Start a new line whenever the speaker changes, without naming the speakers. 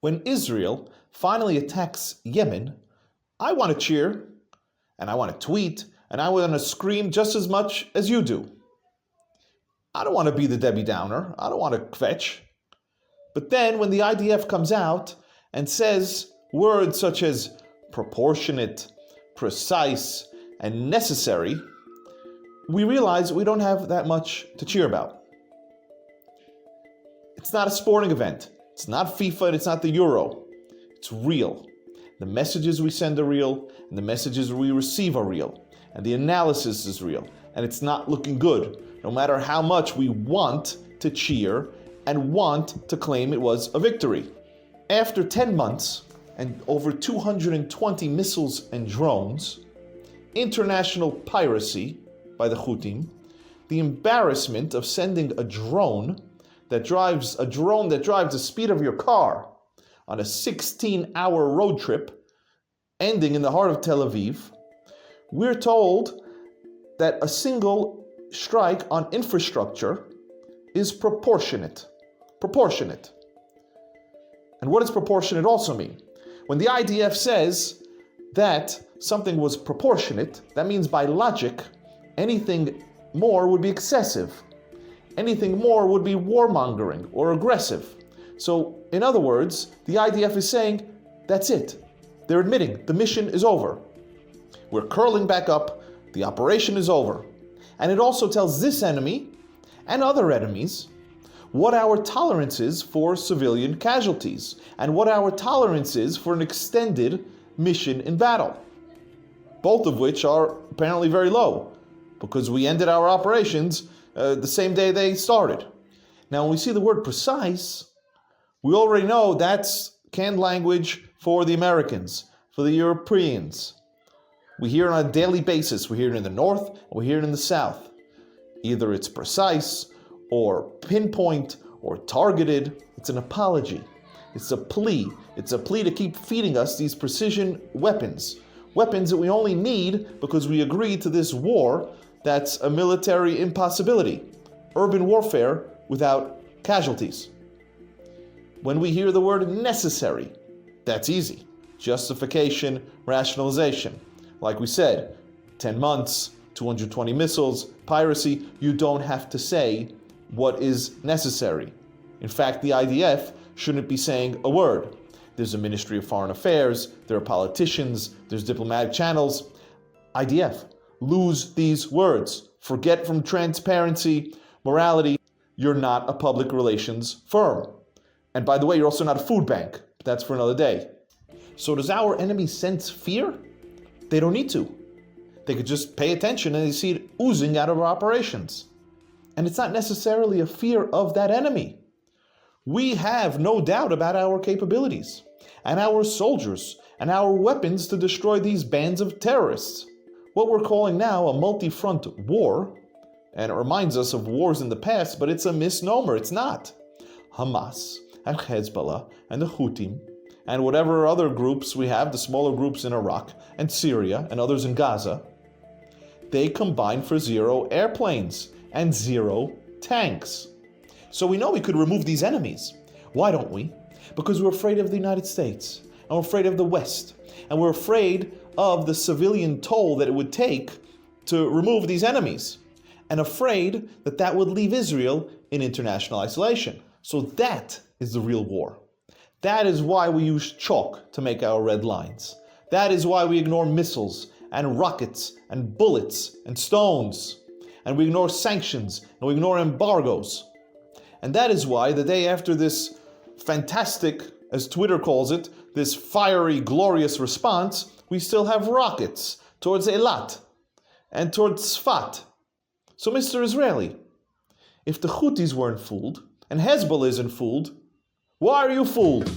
When Israel finally attacks Yemen, I want to cheer, and I want to tweet, and I want to scream just as much as you do. I don't want to be the Debbie Downer. I don't want to kvetch. But then when the IDF comes out and says words such as proportionate, precise, and necessary, we realize we don't have that much to cheer about. It's not a sporting event. It's not FIFA, and it's not the Euro. It's real. The messages we send are real, and the messages we receive are real, and the analysis is real, and it's not looking good, no matter how much we want to cheer and want to claim it was a victory. After 10 months and over 220 missiles and drones, international piracy by the Houthis, the embarrassment of sending a drone that drives the speed of your car on a 16-hour road trip, ending in the heart of Tel Aviv, we're told that a single strike on infrastructure is proportionate. Proportionate. And what does proportionate also mean? When the IDF says that something was proportionate, that means by logic, anything more would be excessive. Anything more would be warmongering or aggressive. So, in other words, the IDF is saying, that's it. They're admitting the mission is over. We're curling back up, the operation is over. And it also tells this enemy and other enemies what our tolerance is for civilian casualties and what our tolerance is for an extended mission in battle. Both of which are apparently very low because we ended our operations the same day they started. Now, when we see the word precise, we already know that's canned language for the Americans, for the Europeans. We hear it on a daily basis. We hear it in the north, and we hear it in the south. Either it's precise, or pinpoint, or targeted. It's an apology. It's a plea. It's a plea to keep feeding us these precision weapons. Weapons that we only need because we agreed to this war that's a military impossibility. Urban warfare without casualties. When we hear the word necessary, that's easy. Justification, rationalization. Like we said, 10 months, 220 missiles, piracy, you don't have to say what is necessary. In fact, the IDF shouldn't be saying a word. There's a Ministry of Foreign Affairs, there are politicians, there's diplomatic channels. IDF, lose these words. Forget from transparency, morality. You're not a public relations firm. And by the way, you're also not a food bank. But that's for another day. So does our enemy sense fear? They don't need to. They could just pay attention and they see it oozing out of our operations. And it's not necessarily a fear of that enemy. We have no doubt about our capabilities and our soldiers and our weapons to destroy these bands of terrorists. What we're calling now a multi-front war, and it reminds us of wars in the past, but it's a misnomer. It's not. Hamas and Hezbollah and the Houthis and whatever other groups we have, the smaller groups in Iraq and Syria and others in Gaza, they combine for 0 airplanes and 0 tanks. So we know we could remove these enemies. Why don't we? Because we're afraid of the United States, and we're afraid of the West, and we're afraid of the civilian toll that it would take to remove these enemies, and afraid that that would leave Israel in international isolation. So that is the real war. That is why we use chalk to make our red lines. That is why we ignore missiles and rockets and bullets and stones. And we ignore sanctions and we ignore embargoes. And that is why the day after this fantastic, as Twitter calls it, this fiery, glorious response, we still have rockets towards Eilat and towards Sfat. So Mr. Israeli, if the Houthis weren't fooled and Hezbollah isn't fooled, why are you fooled?